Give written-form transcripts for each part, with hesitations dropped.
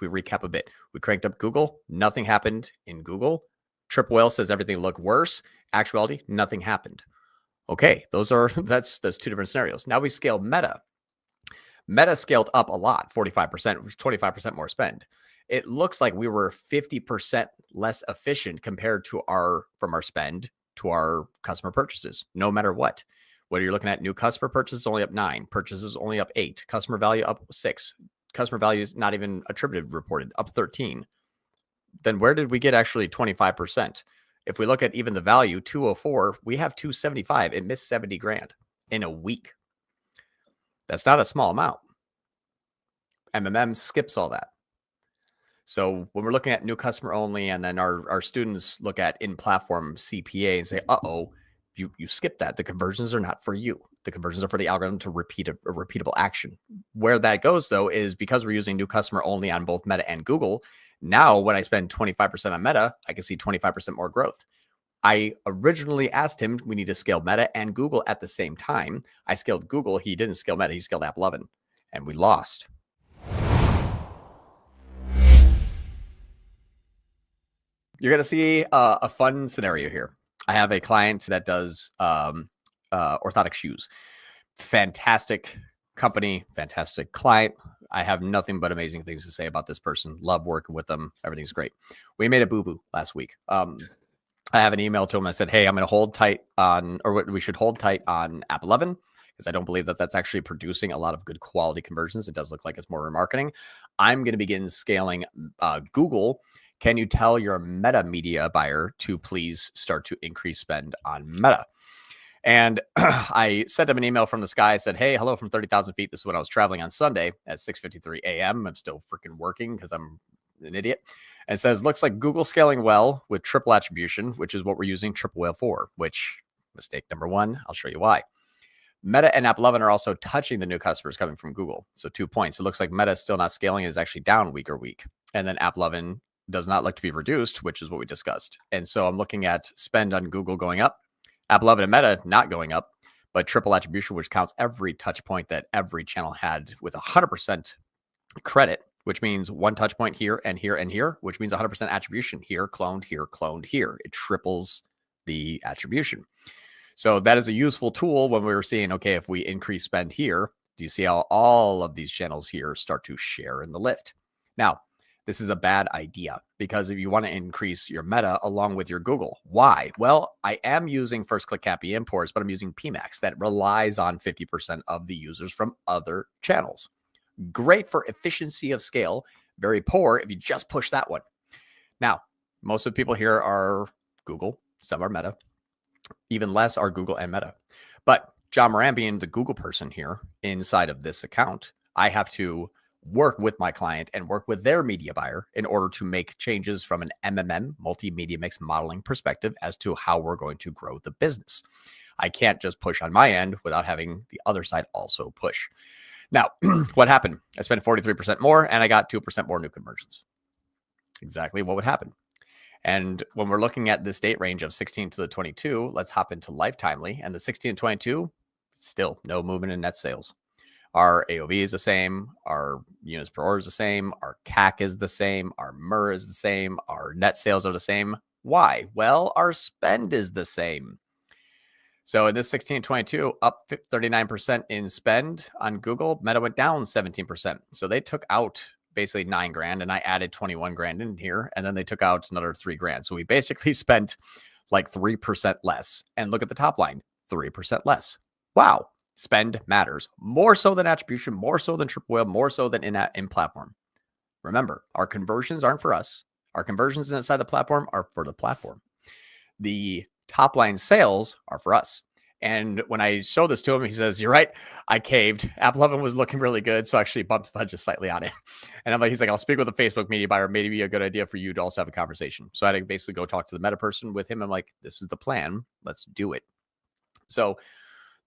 If we recap a bit, we cranked up Google, nothing happened in Google. Triple Whale says everything looked worse. Actuality, nothing happened. Okay, that's two different scenarios. Now we scale Meta. Meta scaled up a lot, 45%, which is 25% more spend. It looks like we were 50% less efficient compared to from our spend to our customer purchases, no matter what. Whether you're looking at new customer purchases only up 9, purchases only up 8, customer value up 6, customer value is not even attributed reported, up 13. Then where did we get actually 25%? If we look at even the value, 204, we have 275. It missed 70 grand in a week. That's not a small amount. MMM skips all that. So when we're looking at new customer only, and then our students look at in-platform CPA and say, uh-oh, you skipped that. The conversions are not for you. The conversions are for the algorithm to repeat a repeatable action. Where that goes, though, is because we're using new customer only on both Meta and Google. Now, when I spend 25% on Meta, I can see 25% more growth. I originally asked him, we need to scale Meta and Google at the same time. I scaled Google. He didn't scale Meta. He scaled App 11, and we lost. You're going to see a fun scenario here. I have a client that does orthotic shoes. Fantastic company, fantastic client. I have nothing but amazing things to say about this person. Love working with them. Everything's great. We made a boo-boo last week. I have an email to him. I said, hey, I'm going to hold tight on, or we should hold tight on App 11, because I don't believe that that's actually producing a lot of good quality conversions. It does look like it's more remarketing. I'm going to begin scaling Google. Can you tell your Meta media buyer to please start to increase spend on Meta? And I sent him an email from the sky. I said, hey, hello from 30,000 feet. This is when I was traveling on Sunday at 6:53 a.m. I'm still freaking working because I'm an idiot. And it says, looks like Google scaling well with triple attribution, which is what we're using Triple Whale for, which mistake number one, I'll show you why. Meta and App 11 are also touching the new customers coming from Google. So 2 points. It looks like Meta is still not scaling. It is actually down week. And then App 11 does not look to be reduced, which is what we discussed. And so I'm looking at spend on Google going up, App 11 and Meta not going up, but triple attribution, which counts every touch point that every channel had with 100% credit, which means one touch point here and here and here, which means 100% attribution here, cloned here, cloned here. It triples the attribution. So that is a useful tool when we were seeing, okay, if we increase spend here, do you see how all of these channels here start to share in the lift? Now, this is a bad idea, because if you want to increase your Meta along with your Google, why? Well, I am using first click CAPI imports, but I'm using PMAX that relies on 50% of the users from other channels. Great for efficiency of scale, very poor if you just push that one. Now, most of the people here are Google, some are Meta, even less are Google and Meta. But John Moran being the Google person here inside of this account, I have to work with my client and work with their media buyer in order to make changes from an MMM, multimedia mix modeling perspective as to how we're going to grow the business. I can't just push on my end without having the other side also push. Now, what happened? I spent 43% more and I got 2% more new conversions. Exactly what would happen. And when we're looking at this date range of 16 to the 22, let's hop into Lifetimely. And the 16 and 22, still no movement in net sales. Our AOV is the same. Our units per order is the same. Our CAC is the same. Our MER is the same. Our net sales are the same. Why? Well, our spend is the same. So in this 1622, up 39% in spend on Google. Meta went down 17%. So they took out basically 9 grand, and I added 21 grand in here, and then they took out another 3 grand. So we basically spent like 3% less. And look at the top line, 3% less. Wow. Spend matters more so than attribution, more so than Triple Whale, more so than in platform. Remember, our conversions aren't for us. Our conversions inside the platform are for the platform. The top line sales are for us. And when I show this to him, he says, you're right, I caved. App 11 was looking really good, so I actually bumped the budget slightly on it. And I'm like, he's like, I'll speak with a Facebook media buyer. Maybe a good idea for you to also have a conversation. So I had to basically go talk to the Meta person with him. I'm like, this is the plan. Let's do it. So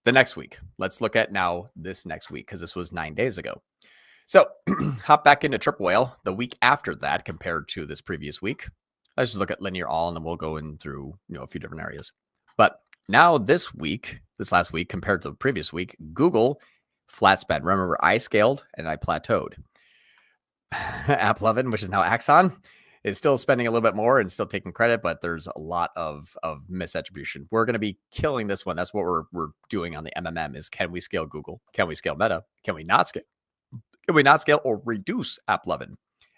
the next week, let's look at now this next week, because this was 9 days ago. So hop back into Triple Whale the week after that compared to this previous week. Let's just look at linear all, and then we'll go in through a few different areas. But now this last week compared to the previous week, Google flat spend. Remember, I scaled and I plateaued. AppLovin, which is now Axon, is still spending a little bit more and still taking credit, but there's a lot of misattribution. We're going to be killing this one. That's what we're doing on the MMM is, can we scale Google? Can we scale Meta? Can we not scale? Can we not scale or reduce AppLovin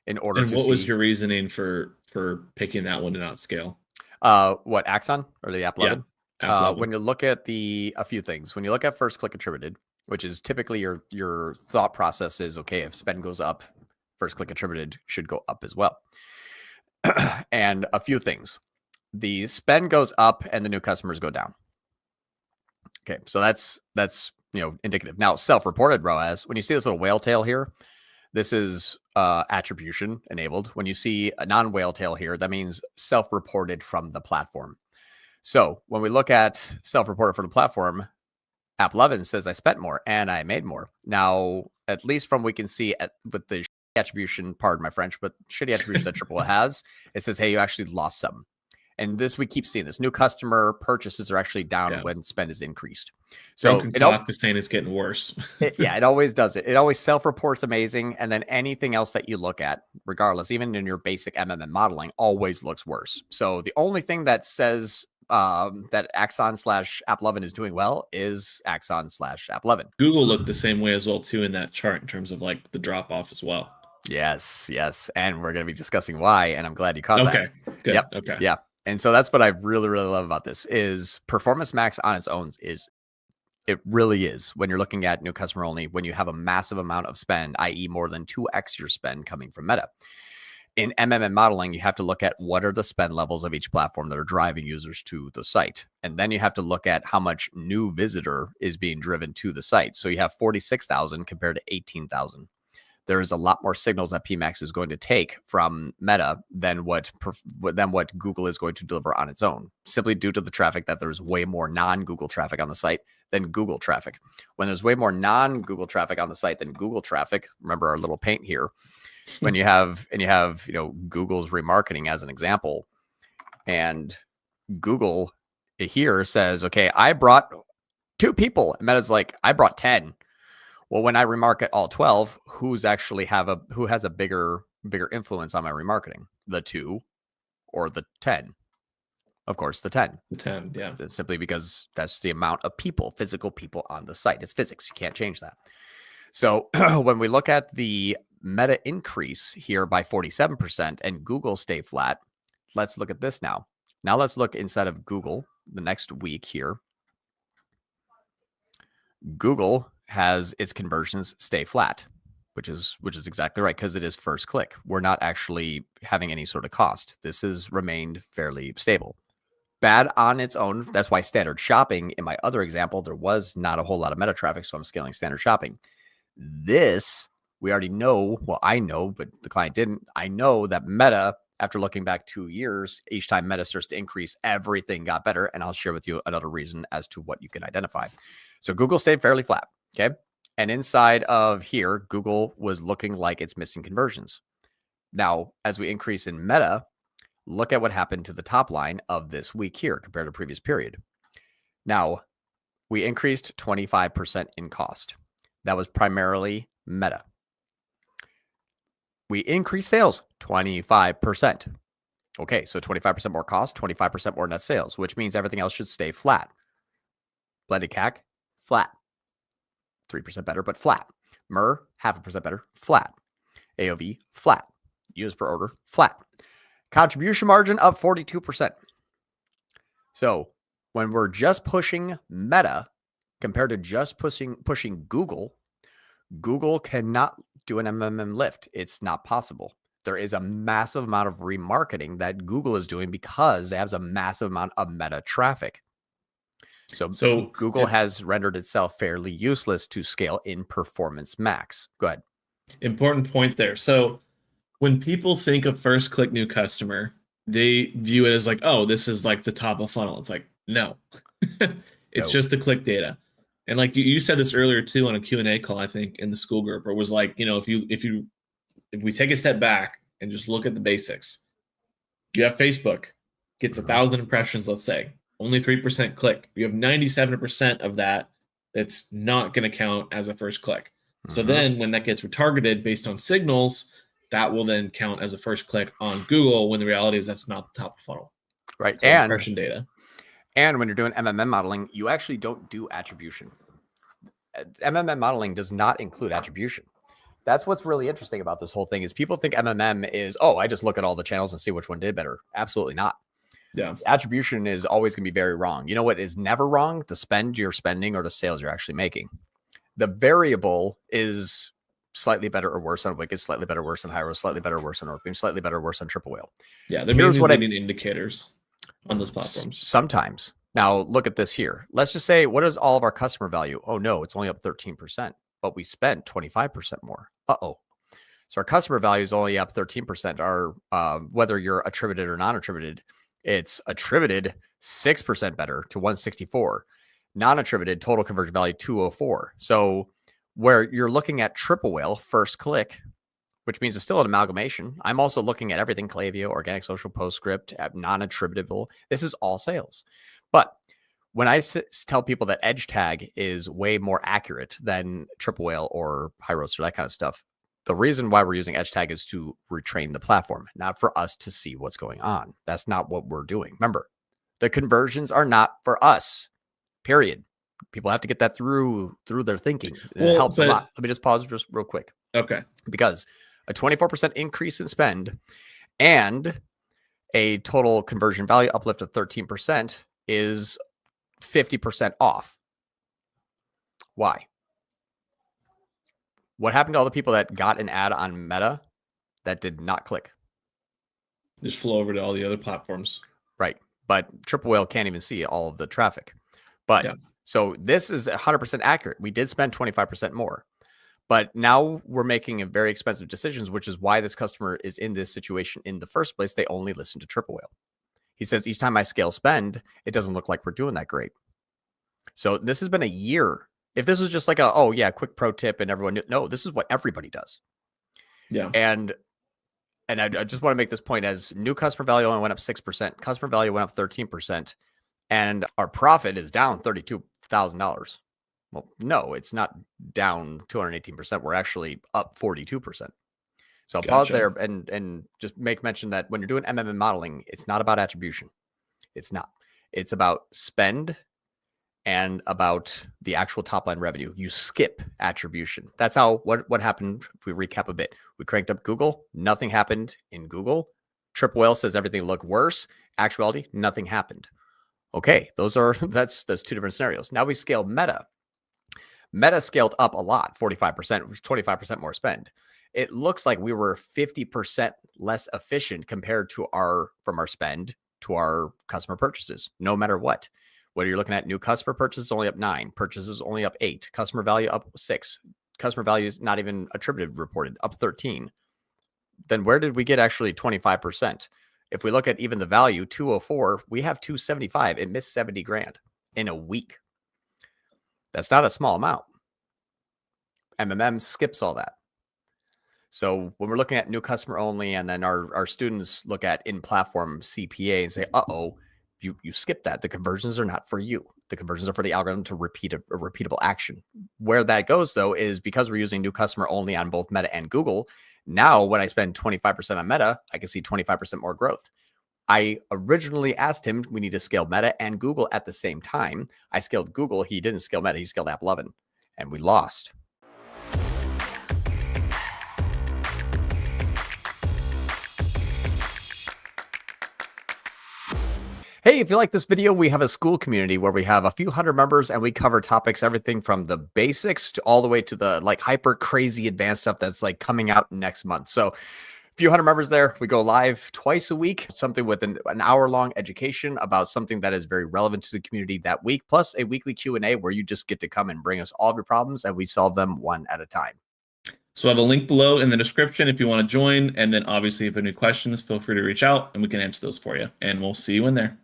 in order And to what see was your reasoning for picking that one to not scale? what Axon or the AppLovin? AppLovin. When you look at a few things, when you look at first click attributed, which is typically your thought process is, okay, if spend goes up, first click attributed should go up as well. And a few things, the spend goes up and the new customers go down. Okay, so that's indicative. Now self-reported ROAS, when you see this little whale tail here, this is attribution enabled. When you see a non-whale tail here, that means self-reported from the platform. So when we look at self-reported from the platform, AppLovin says I spent more and I made more. Now, at least from we can see with the attribution, pardon my French, but shitty attribution that Triple has, it says, hey, you actually lost some. And this, we keep seeing this. New customer purchases are actually down when spend is increased. So Broken clock is saying it's getting worse. It always does it. It always self-reports amazing. And then anything else that you look at, regardless, even in your basic MMM modeling, always looks worse. So the only thing that says that Axon/AppLovin is doing well is Axon/AppLovin. Google looked the same way as well, too, in that chart in terms of like the drop off as well. Yes. And we're going to be discussing why. And I'm glad you caught that. Okay, good. Yep. Okay. Yeah. And so that's what I really, really love about this is Performance Max on its own it really is when you're looking at new customer only, when you have a massive amount of spend, i.e. more than 2x your spend coming from Meta. In MMM modeling, you have to look at what are the spend levels of each platform that are driving users to the site. And then you have to look at how much new visitor is being driven to the site. So you have 46,000 compared to 18,000. There is a lot more signals that PMax is going to take from Meta than what Google is going to deliver on its own, simply due to the traffic that there's way more non-Google traffic on the site than Google traffic. When there's way more non-Google traffic on the site than Google traffic, remember our little paint here, when you have Google's remarketing as an example, and Google here says, okay, I brought 2 people, and Meta's like, I brought 10. Well, when I remarket all 12, who has a bigger influence on my remarketing? The 2 or the 10? Of course, the 10. The 10, yeah. It's simply because that's the amount of physical people on the site. It's physics. You can't change that. So when we look at the Meta increase here by 47% and Google stay flat, let's look at this now. Now let's look inside of Google the next week here. Google has its conversions stay flat, which is exactly right, because it is first click. We're not actually having any sort of cost. This has remained fairly stable. Bad on its own. That's why standard shopping, in my other example, there was not a whole lot of Meta traffic, so I'm scaling standard shopping. This, we already know, well, I know, but the client didn't. I know that Meta, after looking back 2 years, each time Meta starts to increase, everything got better. And I'll share with you another reason as to what you can identify. So Google stayed fairly flat. Okay. And inside of here, Google was looking like it's missing conversions. Now, as we increase in Meta, look at what happened to the top line of this week here compared to previous period. Now, we increased 25% in cost. That was primarily Meta. We increased sales 25%. Okay, so 25% more cost, 25% more net sales, which means everything else should stay flat. Blended CAC, flat. 3% better, but flat. MER, 0.5% better, flat. AOV, flat. Units per order, flat. Contribution margin up 42%. So when we're just pushing Meta compared to just pushing Google, Google cannot do an MMM lift. It's not possible. There is a massive amount of remarketing that Google is doing because it has a massive amount of Meta traffic. So Google has rendered itself fairly useless to scale in Performance Max. Go ahead. Important point there. So when people think of first click new customer, they view it as like, oh, this is like the top of funnel. It's like, no, it's just the click data. And like you said this earlier too on a Q&A call, I think in the school group, where it was like, if we take a step back and just look at the basics, you have Facebook gets 1,000 impressions, let's say, only 3% click. You have 97% of that that's not going to count as a first click. So then when that gets retargeted based on signals, that will then count as a first click on Google, when the reality is that's not the top of funnel. Right. So impression data. And when you're doing MMM modeling, you actually don't do attribution. MMM modeling does not include attribution. That's what's really interesting about this whole thing is people think MMM is, oh, I just look at all the channels and see which one did better. Absolutely not. Yeah. Attribution is always going to be very wrong. You know what is never wrong? The spend you're spending or the sales you're actually making. The variable is slightly better or worse on Wicked, slightly better or worse on Hyro, slightly better or worse on Orthotic, slightly better or worse on Triple Whale. Yeah, they're mainly leading indicators on those platforms. Sometimes. Now, look at this here. Let's just say, what is all of our customer value? Oh, no, it's only up 13%, but we spent 25% more. Uh-oh. So our customer value is only up 13%. Our whether you're attributed or non-attributed, it's attributed 6% better to 164. Non-attributed total conversion value 204. So where you're looking at Triple Whale first click, which means it's still an amalgamation. I'm also looking at everything Klaviyo, organic social, postscript, non-attributable. This is all sales. But when I tell people that edge tag is way more accurate than Triple Whale or High Roaster, that kind of stuff, the reason why we're using edge tag is to retrain the platform, not for us to see what's going on. That's not what we're doing. Remember, the conversions are not for us, period. People have to get that through their thinking. It helps a lot. Let me just pause just real quick. Okay. Because a 24% increase in spend and a total conversion value uplift of 13% is 50% off. Why? What happened to all the people that got an ad on Meta that did not click? Just flow over to all the other platforms. Right. But Triple Whale can't even see all of the traffic. But yeah. So this is 100% accurate. We did spend 25% more. But now we're making very expensive decisions, which is why this customer is in this situation in the first place. They only listen to Triple Whale. He says, each time I scale spend, it doesn't look like we're doing that great. So this has been a year. If this was just like oh yeah, quick pro tip and everyone, no, this is what everybody does. Yeah. And I just want to make this point as new customer value only went up 6%. Customer value went up 13%. And our profit is down $32,000. Well, no, it's not down 218%. We're actually up 42%. So I'll pause there and just make mention that when you're doing MMM modeling, it's not about attribution. It's not. It's about spend and about the actual top line revenue. You skip attribution. That's how what happened. If we recap a bit, we cranked up Google. Nothing happened in Google. Triple Whale says everything looked worse. Actuality, nothing happened. Okay, that's two different scenarios. Now we scale Meta. Meta scaled up a lot, 45%, which is 25% more spend. It looks like we were 50% less efficient compared to from our spend to our customer purchases, no matter what. Whether you're looking at new customer purchases only up 9, purchases only up 8, customer value up 6, customer value is not even attributed reported, up 13. Then where did we get actually 25%? If we look at even the value, 204, we have 275. It missed 70 grand in a week. That's not a small amount. MMM skips all that. So when we're looking at new customer only, and then our students look at in-platform CPA and say, uh-oh, you skip that. The conversions are not for you. The conversions are for the algorithm to repeat a repeatable action. Where that goes, though, is because we're using new customer only on both Meta and Google. Now, when I spend 25% on Meta, I can see 25% more growth. I originally asked him, we need to scale Meta and Google at the same time. I scaled Google. He didn't scale Meta. He scaled App 11, and we lost. Hey, if you like this video, we have a school community where we have a few hundred members and we cover topics, everything from the basics to all the way to the like hyper crazy advanced stuff that's like coming out next month. So a few hundred members there. We go live twice a week, something with an hour-long education about something that is very relevant to the community that week, plus a weekly Q&A where you just get to come and bring us all of your problems and we solve them one at a time. So I have a link below in the description if you want to join. And then obviously if you have any questions, feel free to reach out and we can answer those for you. And we'll see you in there.